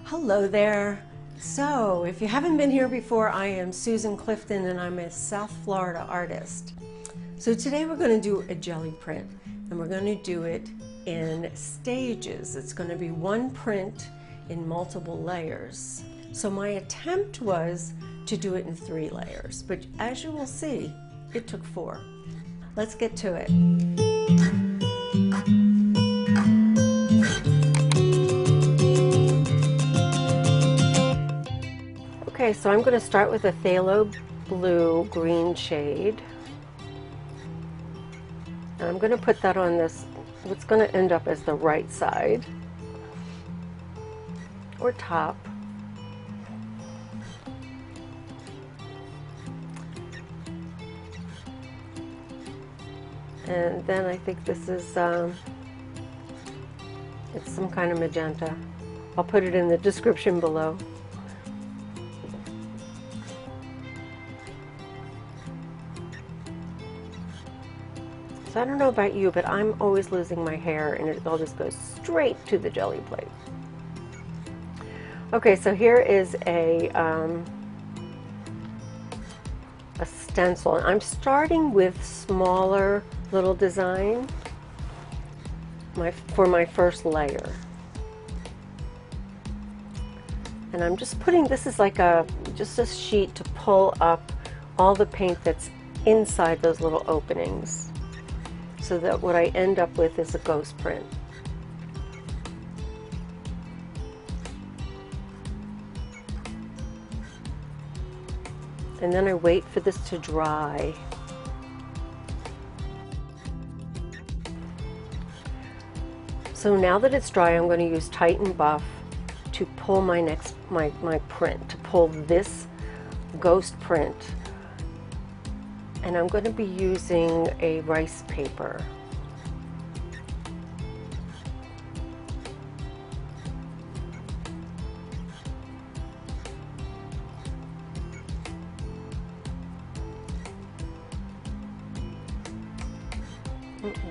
Hello there. So, if you haven't been here before, I am Susan Clifton and I'm a South Florida artist. So today we're going to do a jelly print and we're going to do it in stages. It's going to be one print in multiple layers. So my attempt was to do it in 3 layers, but as you will see, it took 4. Let's get to it. Okay, so I'm going to start with a phthalo blue green shade. And I'm going to put that on this, what's going to end up as the right side or top. And then I think this is, it's some kind of magenta. I'll put it in the description below. So I don't know about you, but I'm always losing my hair and it all just goes straight to the jelly plate. Okay, so here is a stencil. I'm starting with smaller little design for my first layer. And I'm just putting, this is like just a sheet to pull up all the paint that's inside those little openings, so that what I end up with is a ghost print. And then I wait for this to dry. So now that it's dry, I'm going to use Tighten Buff to pull my print, to pull this ghost print. And I'm going to be using a rice paper.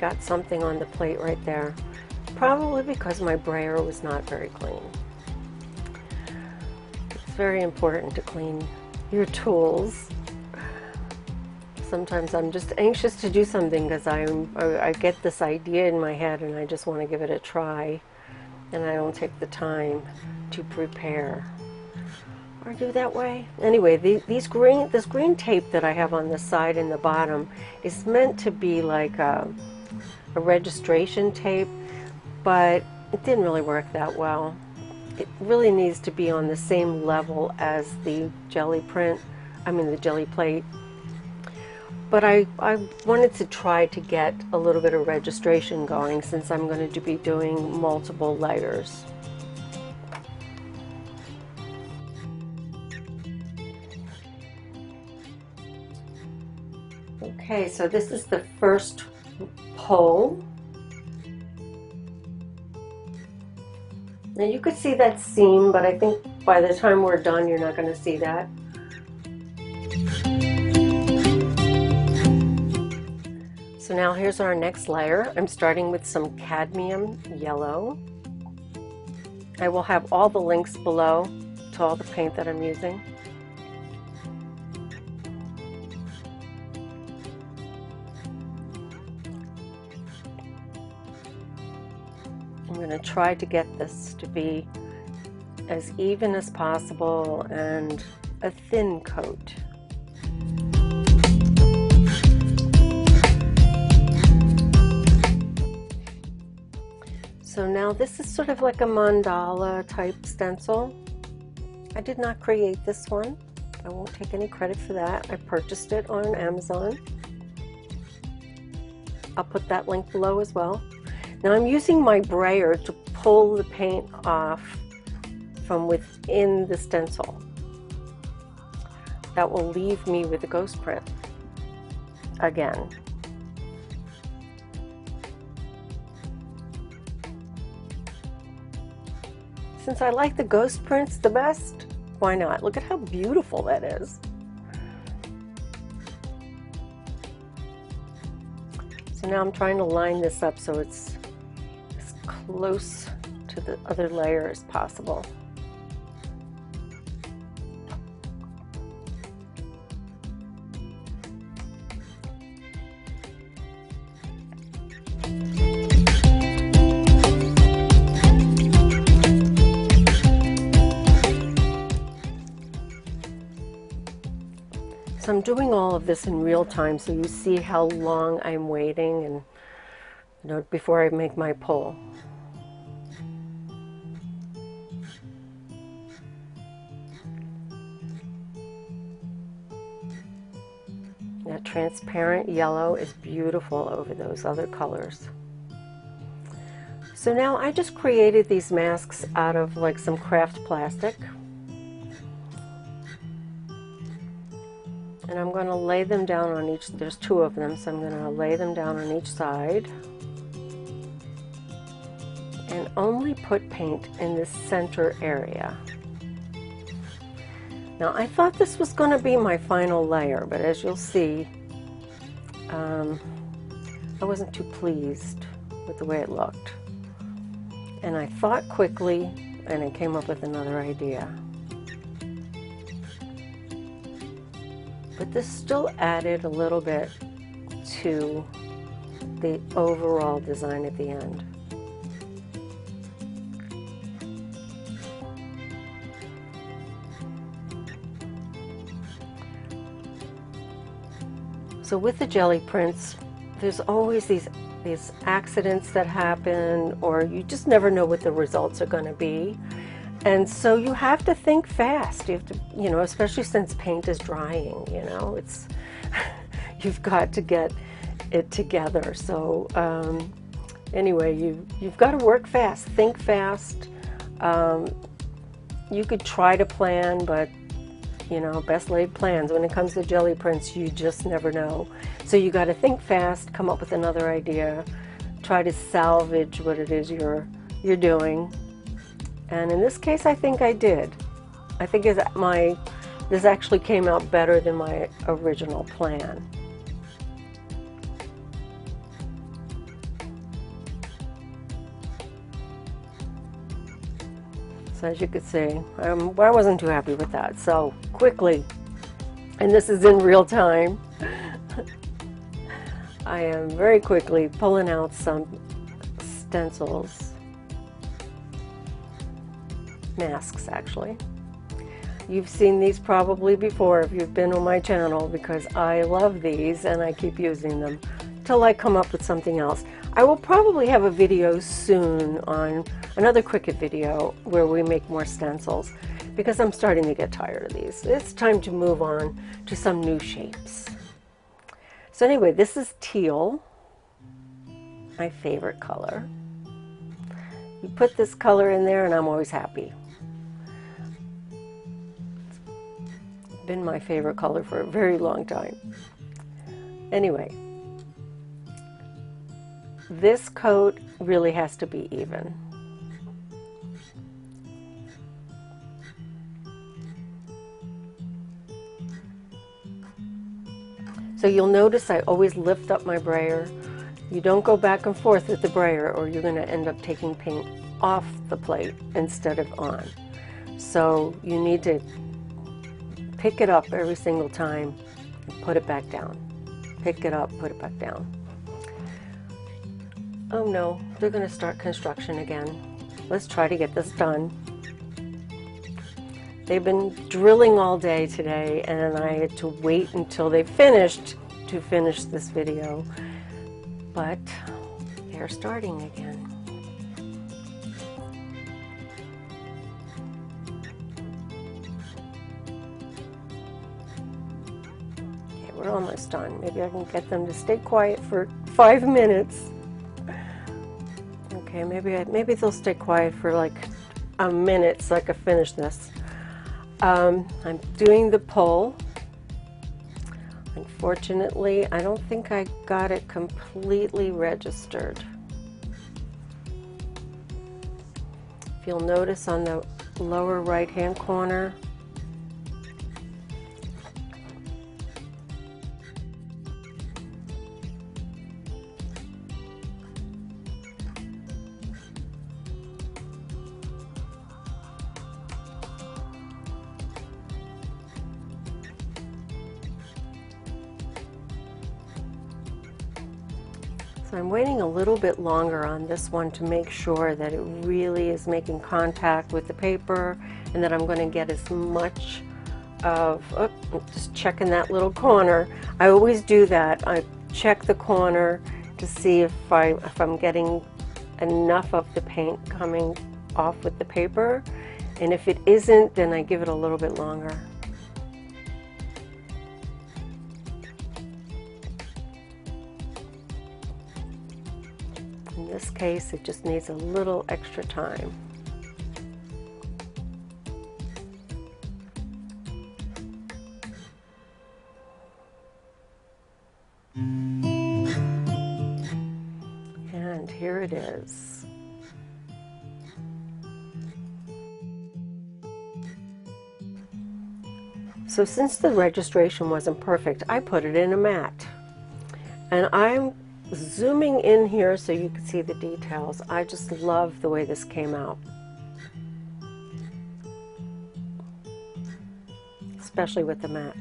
Got something on the plate right there. Probably because my brayer was not very clean. It's very important to clean your tools. Sometimes I'm just anxious to do something because I get this idea in my head and I just want to give it a try, and I don't take the time to prepare. Are you that way? Anyway, this green tape that I have on the side and the bottom is meant to be like a registration tape, but it didn't really work that well. It really needs to be on the same level as the jelly print, the jelly plate. But I wanted to try to get a little bit of registration going since I'm going to be doing multiple layers. Okay, so this is the first pull. Now you could see that seam, but I think by the time we're done, you're not going to see that. So now here's our next layer. I'm starting with some cadmium yellow. I will have all the links below to all the paint that I'm using. I'm going to try to get this to be as even as possible and a thin coat. So now this is sort of like a mandala type stencil. I did not create this one. I won't take any credit for that. I purchased it on Amazon. I'll put that link below as well. Now I'm using my brayer to pull the paint off from within the stencil. That will leave me with a ghost print again. Since I like the ghost prints the best, why not? Look at how beautiful that is. So now I'm trying to line this up so it's as close to the other layer as possible. So I'm doing all of this in real time so you see how long I'm waiting, and you know, before I make my pull. That transparent yellow is beautiful over those other colors. So now I just created these masks out of like some craft plastic. And I'm going to lay them down on each, there's 2 of them, so I'm going to lay them down on each side. And only put paint in the center area. Now I thought this was going to be my final layer, but as you'll see, I wasn't too pleased with the way it looked. And I thought quickly, and I came up with another idea. But this still added a little bit to the overall design at the end. So with the jelly prints, there's always these accidents that happen, or you just never know what the results are going to be. And so you have to think fast. You have to, you know, especially since paint is drying, you know, it's, you've got to get it together. So anyway, you've got to work fast, think fast. You could try to plan, but you know, best laid plans. When it comes to jelly prints, you just never know. So you got to think fast, come up with another idea, try to salvage what it is you're doing. And in this case, I think I did. I think this actually came out better than my original plan. So as you could see, I wasn't too happy with that. So quickly, and this is in real time, I am very quickly pulling out some stencils, masks actually. You've seen these probably before if you've been on my channel, because I love these and I keep using them till I come up with something else. I will probably have a video soon on another Cricut video where we make more stencils, because I'm starting to get tired of these. It's time to move on to some new shapes. So anyway, this is teal, my favorite color. You put this color in there and I'm always happy. It's been my favorite color for a very long time. Anyway, this coat really has to be even. So you'll notice I always lift up my brayer. You don't go back and forth with the brayer, or you're going to end up taking paint off the plate instead of on. So you need to pick it up every single time and put it back down. Pick it up, put it back down. Oh no, they're going to start construction again. Let's try to get this done. They've been drilling all day today, and I had to wait until they finished to finish this video. But they're starting again. Okay, we're almost done. Maybe I can get them to stay quiet for 5 minutes. Okay, maybe they'll stay quiet for like a minute so I can finish this. I'm doing the pull. Unfortunately, I don't think I got it completely registered. If you'll notice on the lower right hand corner, so I'm waiting a little bit longer on this one to make sure that it really is making contact with the paper and that I'm going to get as much of, oh, I'm just checking that little corner. I always do that. I check the corner to see if I'm getting enough of the paint coming off with the paper, and if it isn't, then I give it a little bit longer. In this case, it just needs a little extra time. And here it is. So since the registration wasn't perfect, I put it in a matte. And I'm zooming in here so you can see the details. I just love the way this came out. Especially with the matte.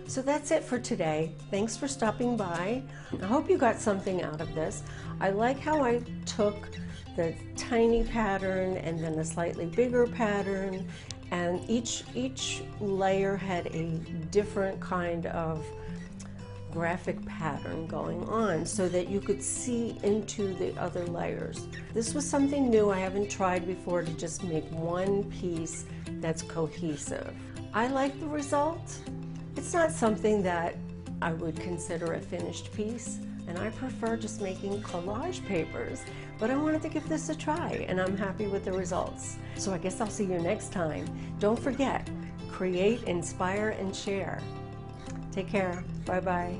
So that's it for today. Thanks for stopping by. I hope you got something out of this. I like how I took the tiny pattern and then a slightly bigger pattern, and each layer had a different kind of graphic pattern going on so that you could see into the other layers. This was something new I haven't tried before, to just make one piece that's cohesive. I like the result. It's not something that I would consider a finished piece, and I prefer just making collage papers, but I wanted to give this a try and I'm happy with the results. So I guess I'll see you next time. Don't forget, create, inspire, and share. Take care. Bye-bye.